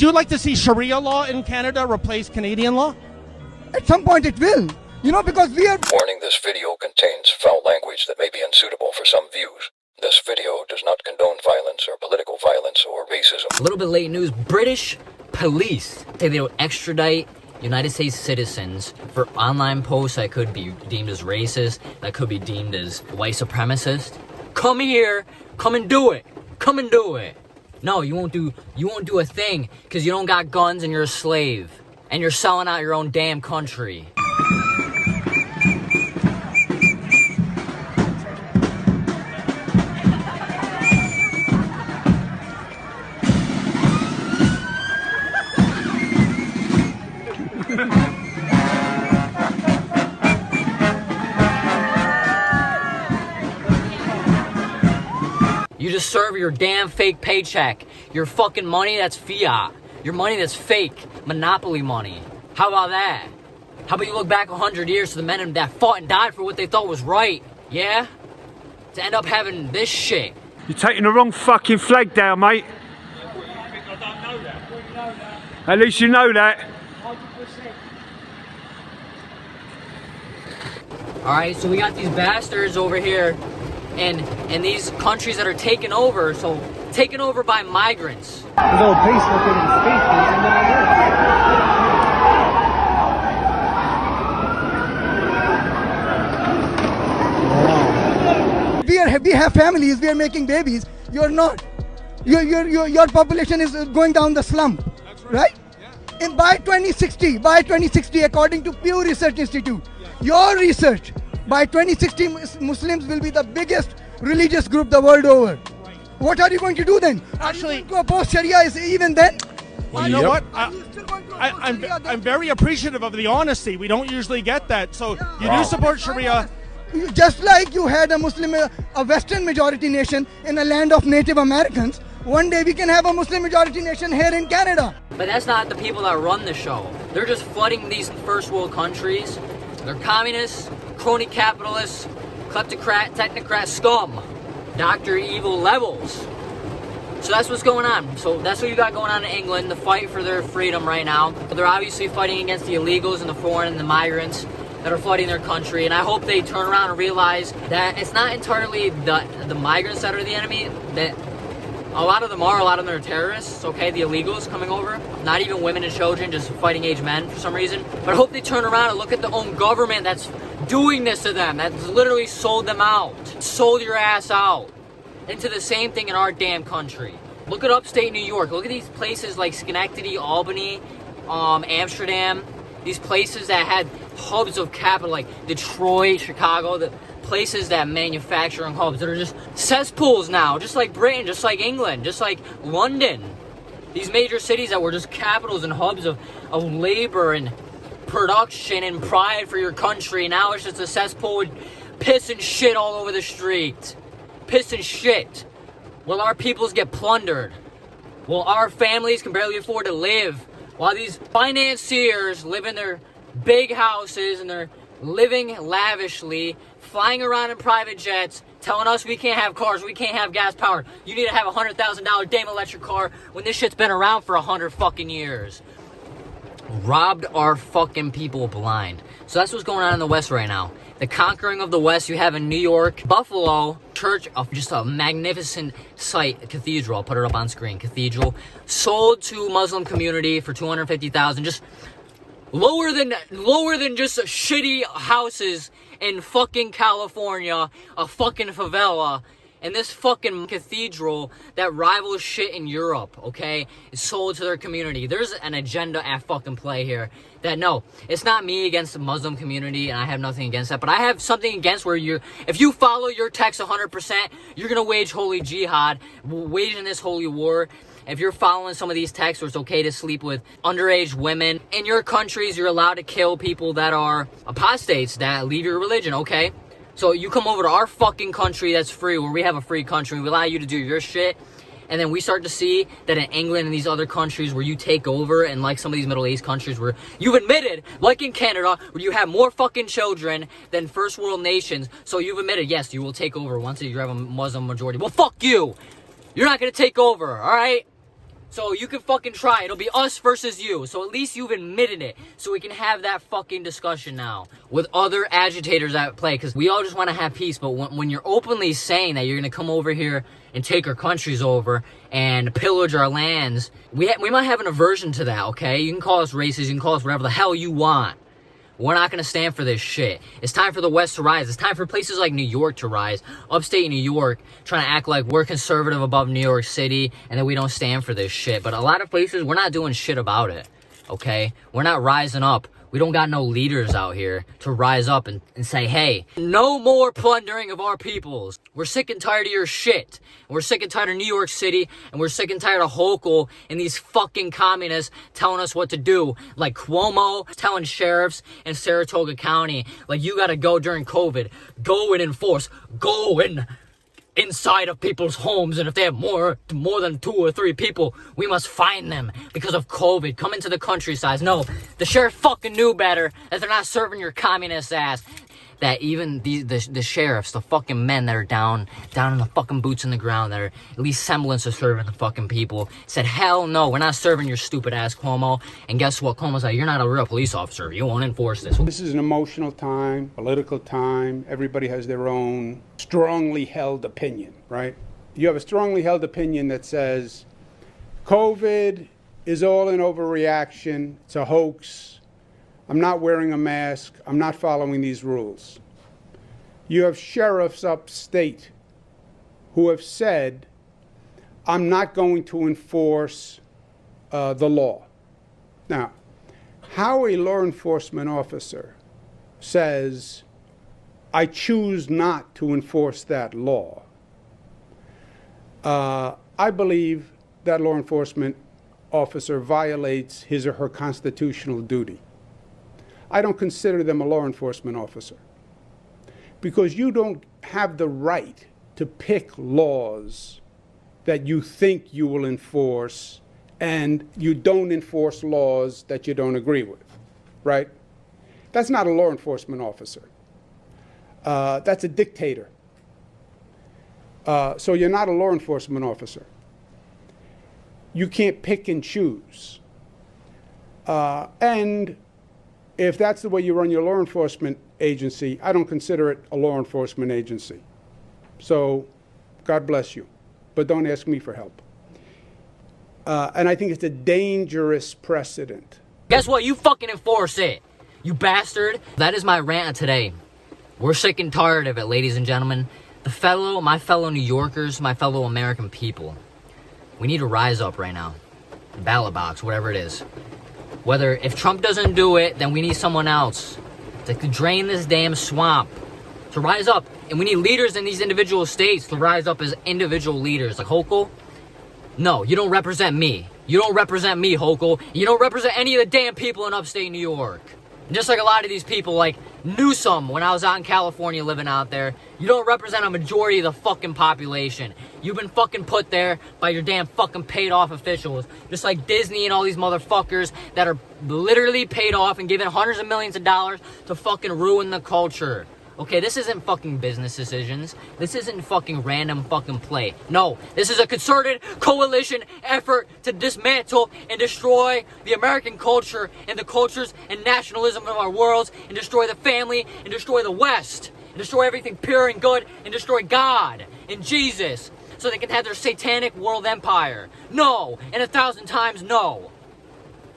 Do you like to see Sharia law in Canada replace Canadian law? At some point it will. You know, because we are... Warning, this video contains foul language that may be unsuitable for some views. This video does not condone violence or political violence or racism. A little bit late news. British police say they will extradite United States citizens for online posts that could be deemed as racist, that could be deemed as white supremacist. Come here, come and do it. Come and do it. No, you won't do a thing because you don't got guns and you're a slave. And you're selling out your own damn country. You just serve your damn fake paycheck. Your fucking money that's fiat. Your money that's fake. Monopoly money. How about that? How about you look back 100 years to the men that fought and died for what they thought was right? Yeah? To end up having this shit. You're taking the wrong fucking flag down, mate. I don't know that. At least you know that. 100%. Alright, so we got these bastards over here in these countries that are taken over, so taken over by migrants. Little base located in space. We have families, we are making babies. You're not. Your population is going down the slump. Right? Yeah. And by 2060, according to Pew Research Institute, your research, by 2060, Muslims will be the biggest religious group the world over. What are you going to do then? Actually, are you going to oppose Sharia even then? You know what? I'm very appreciative of the honesty. We don't usually get that. So you do support Sharia. Just like you had a Muslim, a Western majority nation in a land of Native Americans, one day we can have a Muslim majority nation here in Canada. But that's not the people that run the show. They're just flooding these first world countries. They're communists, crony capitalists, kleptocrat, technocrat scum. Dr. Evil levels. So that's what's going on. So that's what you got going on in England, the fight for their freedom right now. They're obviously fighting against the illegals and the foreign and the migrants that are flooding their country. And I hope they turn around and realize that it's not entirely the migrants that are the enemy, that a lot of them are terrorists, okay, the illegals coming over. Not even women and children, just fighting age men for some reason. But I hope they turn around and look at the own government that's doing this to them, that's literally sold them out, sold your ass out into the same thing in our damn country. Look at upstate New York. Look at these places like Schenectady, Albany, Amsterdam. These places that had hubs of capital like Detroit, Chicago, the places that manufacturing hubs that are just cesspools now, just like Britain, just like England, just like London. These major cities that were just capitals and hubs of labor and production and pride for your country. Now it's just a cesspool with piss and shit all over the street. Piss and shit. Will our peoples get plundered? Will our families can barely afford to live? While these financiers live in their big houses and they're living lavishly, flying around in private jets, telling us we can't have cars, we can't have gas powered. You need to have a $100,000 damn electric car when this shit's been around for 100 fucking years. Robbed our fucking people blind. So that's what's going on in the West right now. The conquering of the West you have in New York, Buffalo, church of just a magnificent site, a cathedral. I'll put it up on screen. Cathedral sold to Muslim community for $250,000. Just lower than just shitty houses in fucking California, a fucking favela. And this fucking cathedral that rivals shit in Europe, okay, is sold to their community. There's an agenda at fucking play here. That, no, it's not me against the Muslim community, and I have nothing against that. But I have something against where if you follow your text 100%, you're going to wage holy jihad, waging this holy war. If you're following some of these texts where it's okay to sleep with underage women, in your countries, you're allowed to kill people that are apostates, that leave your religion, okay? So you come over to our fucking country that's free, where we have a free country, we allow you to do your shit, and then we start to see that in England and these other countries where you take over, and like some of these Middle East countries where you've admitted, like in Canada, where you have more fucking children than first world nations, so you've admitted, yes, you will take over once you have a Muslim majority. Well, fuck you! You're not gonna take over, alright? So you can fucking try. It'll be us versus you. So at least you've admitted it. So we can have that fucking discussion now with other agitators at play. Because we all just want to have peace. But when you're openly saying that you're going to come over here and take our countries over and pillage our lands, we might have an aversion to that, okay? You can call us racist. You can call us whatever the hell you want. We're not going to stand for this shit. It's time for the West to rise. It's time for places like New York to rise. Upstate New York, trying to act like we're conservative above New York City and that we don't stand for this shit. But a lot of places, we're not doing shit about it, okay? We're not rising up. We don't got no leaders out here to rise up and say, hey, no more plundering of our peoples. We're sick and tired of your shit. We're sick and tired of New York City, and we're sick and tired of Hochul and these fucking communists telling us what to do. Like Cuomo telling sheriffs in Saratoga County, like, you gotta go during COVID. Go and enforce. Go and inside of people's homes, and if they have more than 2 or 3 people, we must fine them because of COVID. Come into the countryside. No, the sheriff fucking knew better, that they're not serving your communist ass. That even the sheriffs, the fucking men that are down in the fucking boots in the ground, that are at least semblance of serving the fucking people, said, hell no, we're not serving your stupid ass, Cuomo. And guess what? Cuomo's like, you're not a real police officer. You won't enforce this. This is an emotional time, political time. Everybody has their own strongly held opinion, right? You have a strongly held opinion that says COVID is all an overreaction. It's a hoax. I'm not wearing a mask. I'm not following these rules. You have sheriffs upstate who have said, I'm not going to enforce the law. Now, how a law enforcement officer says, I choose not to enforce that law, I believe that law enforcement officer violates his or her constitutional duty. I don't consider them a law enforcement officer because you don't have the right to pick laws that you think you will enforce, and you don't enforce laws that you don't agree with, right? That's not a law enforcement officer. That's a dictator. So you're not a law enforcement officer. You can't pick and choose. And if that's the way you run your law enforcement agency, I don't consider it a law enforcement agency. So God bless you, but don't ask me for help. And I think it's a dangerous precedent. Guess what? You fucking enforce it, you bastard. That is my rant today. We're sick and tired of it, ladies and gentlemen. My fellow New Yorkers, my fellow American people. We need to rise up right now. Ballot box, whatever it is. If Trump doesn't do it, then we need someone else to drain this damn swamp, to rise up. And we need leaders in these individual states to rise up as individual leaders. Like Hochul, no, you don't represent me. You don't represent me, Hochul. You don't represent any of the damn people in upstate New York. And just like a lot of these people, like Newsom, when I was out in California living out there, you don't represent a majority of the fucking population. You've been fucking put there by your damn fucking paid off officials. Just like Disney and all these motherfuckers that are literally paid off and given hundreds of millions of dollars to fucking ruin the culture. Okay, this isn't fucking business decisions. This isn't fucking random fucking play. No, this is a concerted coalition effort to dismantle and destroy the American culture and the cultures and nationalism of our worlds, and destroy the family, and destroy the West, and destroy everything pure and good, and destroy God and Jesus, so they can have their satanic world empire. No, and 1,000 times no.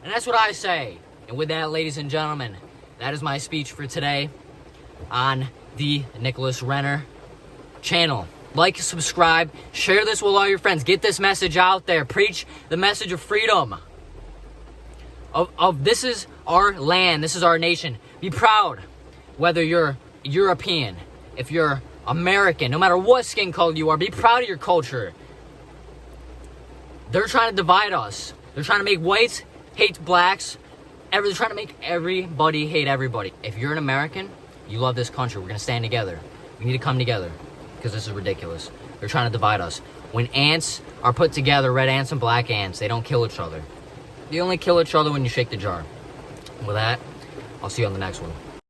And that's what I say. And with that, ladies and gentlemen, that is my speech for today on the Nicholas Renner channel. Like, subscribe, share this with all your friends. Get this message out there. Preach the message of freedom. Of this is our land. This is our nation. Be proud. Whether you're European, if you're American, no matter what skin color you are, be proud of your culture. They're trying to divide us. They're trying to make whites hate blacks. They're trying to make everybody hate everybody. If you're an American, you love this country, we're going to stand together. We need to come together because this is ridiculous. They're trying to divide us. When ants are put together, red ants and black ants, they don't kill each other. They only kill each other when you shake the jar. And with that, I'll see you on the next one.